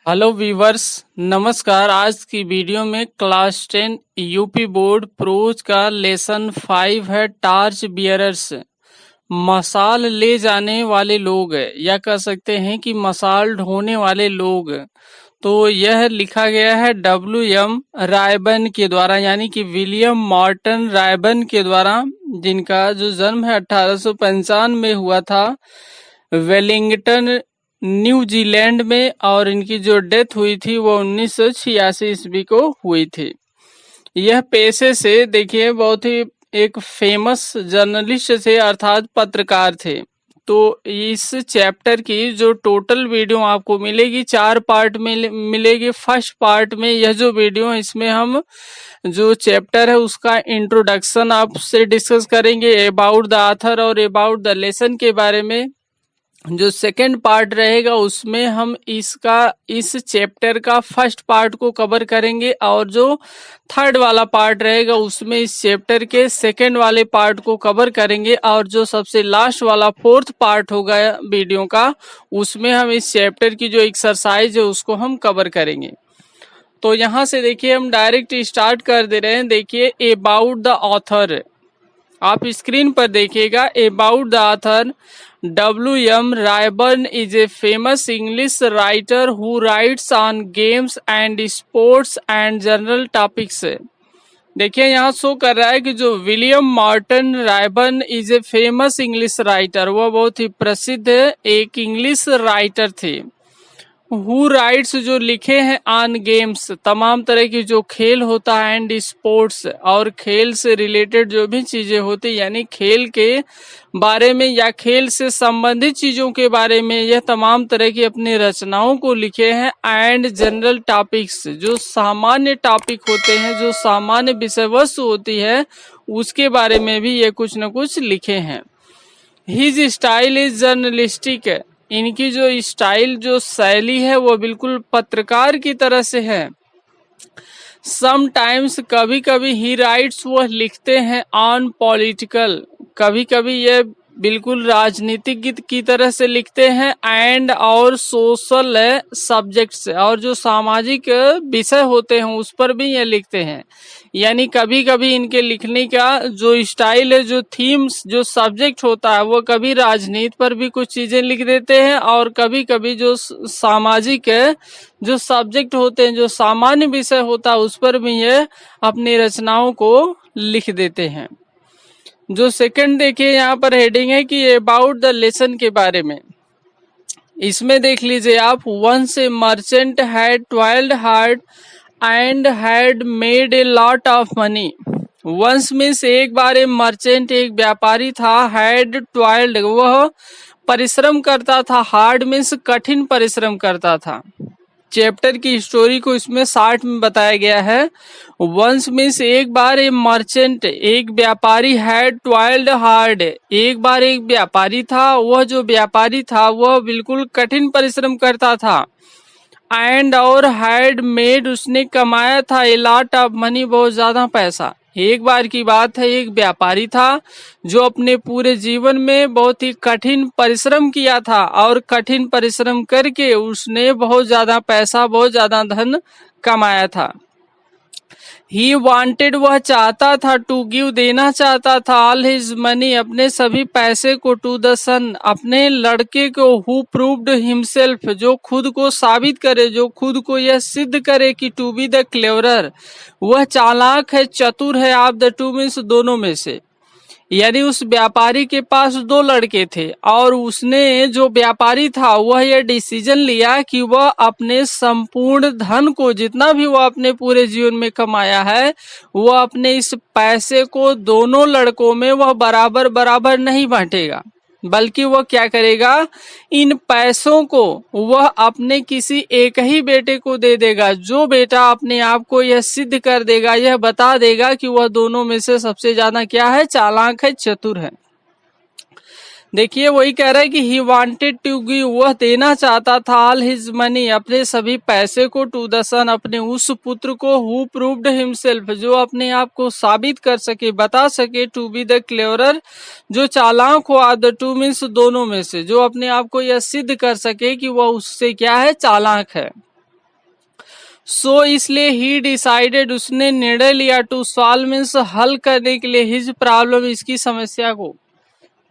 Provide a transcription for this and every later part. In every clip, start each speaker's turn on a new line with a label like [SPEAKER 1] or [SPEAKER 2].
[SPEAKER 1] Hello viewers, नमस्कार। आज की वीडियो में क्लास 10 यूपी बोर्ड प्रोज का लेसन 5 है टार्च बियरर्स। मशाल ले जाने वाले लोग, या कह सकते हैं कि मशाल ढोने वाले लोग। तो यह लिखा गया है W.M. रायबर्न के द्वारा, यानी कि विलियम मॉर्टन रायबर्न के द्वारा, जिनका जो जन्म है 1895 में हुआ था वेलिंगटन न्यूजीलैंड में, और इनकी जो डेथ हुई थी वो 1986 ईस्वी को हुई थी। यह पेशे से देखिए बहुत ही एक फेमस जर्नलिस्ट थे, अर्थात पत्रकार थे। तो इस चैप्टर की जो टोटल वीडियो आपको मिलेगी 4 पार्ट में मिलेगी। फर्स्ट पार्ट में यह जो वीडियो है, इसमें हम जो चैप्टर है उसका इंट्रोडक्शन आपसे डिस्कस करेंगे, अबाउट द ऑथर और अबाउट द लेसन के बारे में। जो सेकंड पार्ट रहेगा उसमें हम इस चैप्टर का फर्स्ट पार्ट को कवर करेंगे, और जो थर्ड वाला पार्ट रहेगा उसमें इस चैप्टर के सेकंड वाले पार्ट को कवर करेंगे, और जो सबसे लास्ट वाला फोर्थ पार्ट होगा वीडियो का, उसमें हम इस चैप्टर की जो एक्सरसाइज है उसको हम कवर करेंगे। तो यहाँ से देखिए हम डायरेक्ट स्टार्ट कर दे रहे हैं। देखिए अबाउट द ऑथर, आप स्क्रीन पर देखिएगा। About the author, W.M. Rayburn is a famous English writer who writes on games and sports and general topics। देखिए यहाँ शो कर रहा है कि जो William Morton Rayburn is a famous English writer, वह बहुत ही प्रसिद्ध एक इंग्लिश राइटर थे। हु राइट्स, जो लिखे हैं, ऑन गेम्स, तमाम तरह की जो खेल होता है, एंड स्पोर्ट्स, और खेल से रिलेटेड जो भी चीजें होती, यानी खेल के बारे में या खेल से संबंधित चीजों के बारे में यह तमाम तरह की अपनी रचनाओं को लिखे हैं। एंड जनरल टॉपिक्स, जो सामान्य टॉपिक होते हैं, जो सामान्य विषय वस्तु होती है, उसके बारे में भी ये कुछ न कुछ लिखे हैं। हिज स्टाइल इज जर्नलिस्टिक, इनकी जो स्टाइल, जो शैली है, वो बिल्कुल पत्रकार की तरह से है। समटाइम्स, कभी कभी, ही राइट्स, वह लिखते हैं, ऑन पॉलिटिकल, कभी कभी ये बिल्कुल राजनीतिक गीत की तरह से लिखते हैं, एंड और सोशल सब्जेक्ट्स, और जो सामाजिक विषय होते हैं उस पर भी ये लिखते हैं। यानी कभी कभी इनके लिखने का जो स्टाइल है, जो थीम्स, जो सब्जेक्ट होता है, वो कभी राजनीति पर भी कुछ चीजें लिख देते हैं, और कभी कभी जो सामाजिक जो सब्जेक्ट होते हैं, जो सामान्य विषय होता है, उस पर भी ये अपनी रचनाओं को लिख देते हैं। जो सेकंड देखिए यहाँ पर हेडिंग है कि अबाउट द लेसन के बारे में। इसमें देख लीजिए आप, once a merchant had toiled hard and had made a lot of money. Once means एक बार, ए मर्चेंट, एक व्यापारी था, हैड टॉयल्ड, वह परिश्रम करता था, हार्ड मीन्स कठिन परिश्रम करता था। चैप्टर की स्टोरी को इसमें शार्ट में बताया गया है। वंस मीन्स एक बार, ए मर्चेंट, एक व्यापारी, हैड टॉयल्ड हार्ड, एक बार एक व्यापारी था, वह जो व्यापारी था वह बिल्कुल कठिन परिश्रम करता था। एंड और हैड मेड, उसने कमाया था, ए लॉट ऑफ मनी, बहुत ज्यादा पैसा। एक बार की बात है, एक व्यापारी था जो अपने पूरे जीवन में बहुत ही कठिन परिश्रम किया था, और कठिन परिश्रम करके उसने बहुत ज्यादा पैसा, बहुत ज्यादा धन कमाया था। ही वांटेड, वह चाहता था, टू गिव, देना चाहता था, ऑल हिज मनी, अपने सभी पैसे को, टू द सन, अपने लड़के को, हु प्रूव्ड हिमसेल्फ, जो खुद को साबित करे, जो खुद को यह सिद्ध करे कि टू बी द क्लेवरर, वह चालाक है, चतुर है, ऑफ द टू मीन्स दोनों में से। यानी उस व्यापारी के पास 2 लड़के थे, और उसने, जो व्यापारी था, वह यह डिसीजन लिया कि वह अपने संपूर्ण धन को, जितना भी वह अपने पूरे जीवन में कमाया है, वह अपने इस पैसे को दोनों लड़कों में वह बराबर बराबर नहीं बांटेगा, बल्कि वह क्या करेगा, इन पैसों को वह अपने किसी एक ही बेटे को दे देगा, जो बेटा अपने आप को यह सिद्ध कर देगा, यह बता देगा कि वह दोनों में से सबसे ज्यादा क्या है, चालाक है, चतुर है। देखिए वही कह रहा है कि ही वांटेड टू गिव, वह देना चाहता था, ऑल हिज मनी, अपने सभी पैसे को, टू द सन, अपने उस पुत्र को, हु प्रूव्ड हिमसेल्फ, जो अपने आप को साबित कर सके, बता सके, टू बी द क्लेवरर, जो चालाक हो, ऑफ द टू मीन्स दोनों में से, जो अपने आप को यह सिद्ध कर सके कि वह उससे क्या है, चालाक है। सो इसलिए ही डिसाइडेड, उसने निर्णय लिया, टू सॉल्व मीन्स हल करने के लिए, हिज प्रॉब्लम, इसकी समस्या को।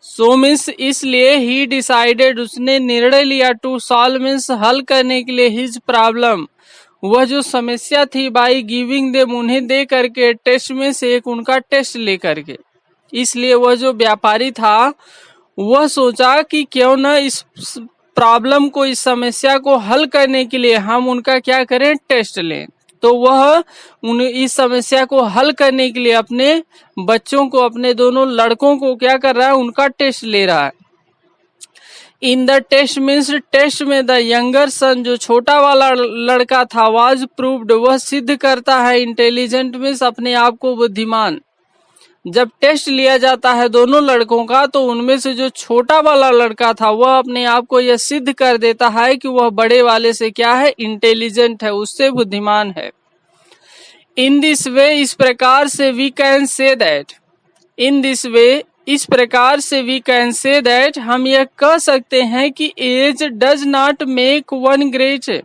[SPEAKER 1] सो मीन्स इसलिए ही डिसाइडेड, उसने निर्णय लिया, टू सॉल्व मीन्स हल करने के लिए, हिज प्रॉब्लम, वह जो समस्या थी, बाई गिविंग देम, उन्हें दे करके, टेस्ट में से एक उनका टेस्ट ले करके। इसलिए वह जो व्यापारी था वह सोचा कि क्यों न इस प्रॉब्लम को, इस समस्या को हल करने के लिए हम उनका क्या करें, टेस्ट लें। तो वह इस समस्या को हल करने के लिए अपने बच्चों को, अपने दोनों लड़कों को क्या कर रहा है, उनका टेस्ट ले रहा है। In the test means test में, द यंगर सन, जो छोटा वाला लड़का था, वाज प्रूव्ड, वह सिद्ध करता है, इंटेलिजेंट मीन्स अपने आप को बुद्धिमान। जब टेस्ट लिया जाता है दोनों लड़कों का, तो उनमें से जो छोटा वाला लड़का था वह अपने आप को यह सिद्ध कर देता है कि वह बड़े वाले से क्या है, इंटेलिजेंट है, उससे बुद्धिमान है। इन दिस वे, इस प्रकार से, we can say that, in this way, इस प्रकार से, वी कैन से दैट, हम यह कह सकते हैं कि age does not make one great,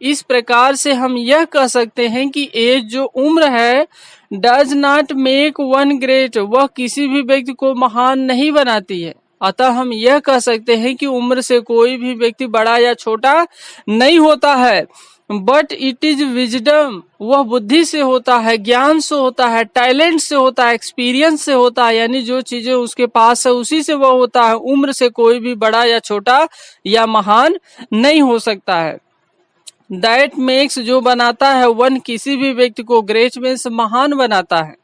[SPEAKER 1] इस प्रकार से हम यह कह सकते हैं कि एज, जो उम्र है, does not make one great, वह किसी भी व्यक्ति को महान नहीं बनाती है। अतः हम यह कह सकते हैं कि उम्र से कोई भी व्यक्ति बड़ा या छोटा नहीं होता है। बट इट इज विजडम, वह बुद्धि से होता है, ज्ञान से होता है, टैलेंट से होता है, एक्सपीरियंस से होता है, यानी जो चीजें उसके पास है उसी से वह होता है। उम्र से कोई भी बड़ा या छोटा या महान नहीं हो सकता है। दैट मेक्स, जो बनाता है, वन, किसी भी व्यक्ति को, ग्रेट मीन्स महान बनाता है।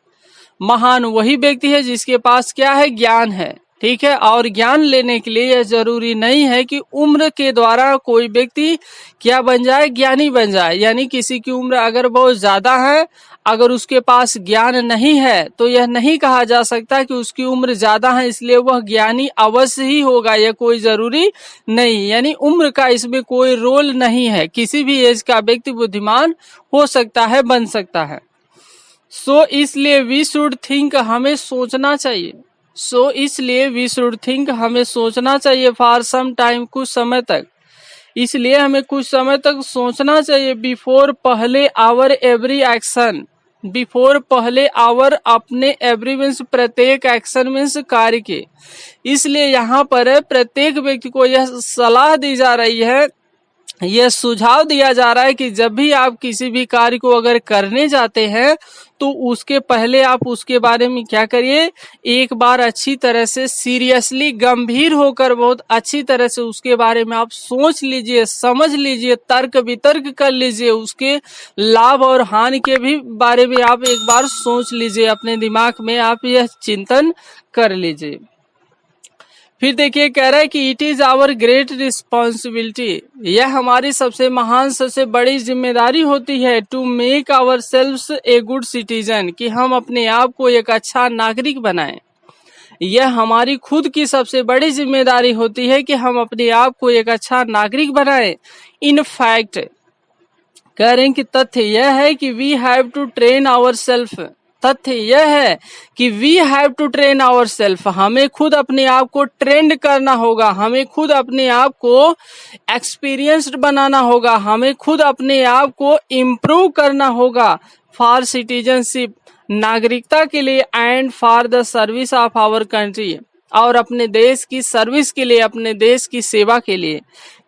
[SPEAKER 1] महान वही व्यक्ति है जिसके पास क्या है, ज्ञान है। ठीक है, और ज्ञान लेने के लिए यह जरूरी नहीं है कि उम्र के द्वारा कोई व्यक्ति क्या बन जाए, ज्ञानी बन जाए। यानी किसी की उम्र अगर बहुत ज्यादा है, अगर उसके पास ज्ञान नहीं है, तो यह नहीं कहा जा सकता कि उसकी उम्र ज्यादा है इसलिए वह ज्ञानी अवश्य ही होगा, यह कोई जरूरी नहीं। यानी उम्र का इसमें कोई रोल नहीं है, किसी भी एज का व्यक्ति बुद्धिमान हो सकता है, बन सकता है। सो इसलिए वी शुड थिंक, हमें सोचना चाहिए। सो इसलिए वी शुड थिंक, हमें सोचना चाहिए, फॉर सम टाइम, कुछ समय तक। इसलिए हमें कुछ समय तक सोचना चाहिए, बिफोर, पहले, आवर एवरी एक्शन, बिफोर, पहले, आवर, अपने, एवरी मीन्स प्रत्येक, एक्शन मीन्स कार्य के। इसलिए यहाँ पर प्रत्येक व्यक्ति को यह सलाह दी जा रही है, यह सुझाव दिया जा रहा है कि जब भी आप किसी भी कार्य को अगर करने जाते हैं तो उसके पहले आप उसके बारे में क्या करिए, एक बार अच्छी तरह से, सीरियसली, गंभीर होकर, बहुत अच्छी तरह से उसके बारे में आप सोच लीजिए, समझ लीजिए, तर्क वितर्क कर लीजिए, उसके लाभ और हानि के भी बारे में आप एक बार सोच लीजिए, अपने दिमाग में आप यह चिंतन कर लीजिए। फिर देखिए कह रहा है कि it is our great responsibility, यह हमारी सबसे महान, सबसे बड़ी जिम्मेदारी होती है, to make ourselves a good citizen, कि हम अपने आप को एक अच्छा नागरिक बनाएं। यह हमारी खुद की सबसे बड़ी जिम्मेदारी होती है कि हम अपने आप को एक अच्छा नागरिक बनाएं। इन फैक्ट, कह रहे हैं कि तथ्य यह है कि we have to train ourself, तथ्य यह है कि we have to train ourself, हमें खुद अपने आप को ट्रेंड करना होगा, हमें खुद अपने आप को एक्सपीरियंस्ड बनाना होगा, हमें खुद अपने आप को इम्प्रूव करना होगा, फॉर सिटीजनशिप, नागरिकता के लिए, and for the service of our country, और अपने देश की सर्विस के लिए, अपने देश की सेवा के लिए।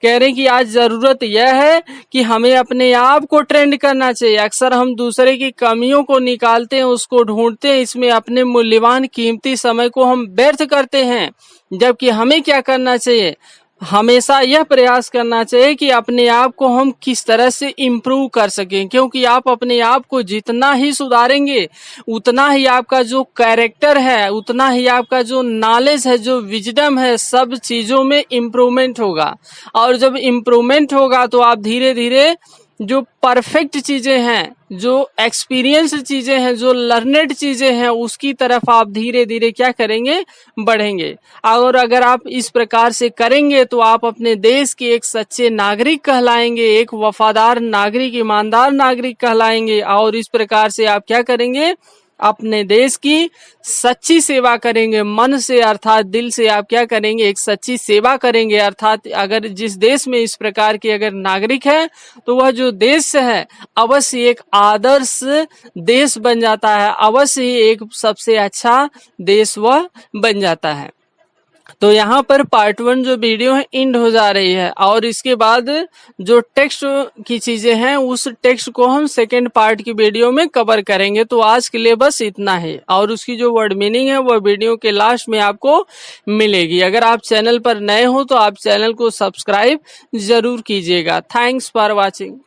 [SPEAKER 1] कह रहे हैं कि आज जरूरत यह है कि हमें अपने आप को ट्रेंड करना चाहिए। अक्सर हम दूसरे की कमियों को निकालते हैं, उसको ढूंढते हैं, इसमें अपने मूल्यवान कीमती समय को हम व्यर्थ करते हैं, जबकि हमें क्या करना चाहिए, हमेशा यह प्रयास करना चाहिए कि अपने आप को हम किस तरह से इम्प्रूव कर सकें, क्योंकि आप अपने आप को जितना ही सुधारेंगे उतना ही आपका जो कैरेक्टर है, उतना ही आपका जो नॉलेज है, जो विजडम है, सब चीजों में इम्प्रूवमेंट होगा। और जब इम्प्रूवमेंट होगा तो आप धीरे धीरे जो परफेक्ट चीजें हैं, जो एक्सपीरियंस चीजें हैं, जो लर्नेड चीजें हैं, उसकी तरफ आप धीरे धीरे क्या करेंगे, बढ़ेंगे। और अगर आप इस प्रकार से करेंगे तो आप अपने देश के एक सच्चे नागरिक कहलाएंगे, एक वफादार नागरिक, ईमानदार नागरिक कहलाएंगे। और इस प्रकार से आप क्या करेंगे, अपने देश की सच्ची सेवा करेंगे, मन से अर्थात दिल से आप क्या करेंगे, एक सच्ची सेवा करेंगे। अर्थात अगर जिस देश में इस प्रकार के अगर नागरिक है तो वह जो देश है अवश्य एक आदर्श देश बन जाता है, अवश्य ही एक सबसे अच्छा देश वह बन जाता है। तो यहाँ पर पार्ट 1 जो वीडियो है एंड हो जा रही है और इसके बाद जो टेक्स्ट की चीजें हैं उस टेक्स्ट को हम सेकेंड पार्ट की वीडियो में कवर करेंगे। तो आज के लिए बस इतना है और उसकी जो वर्ड मीनिंग है वह वीडियो के लास्ट में आपको मिलेगी। अगर आप चैनल पर नए हो तो आप चैनल को सब्सक्राइब जरूर कीजिएगा। Thanks for watching.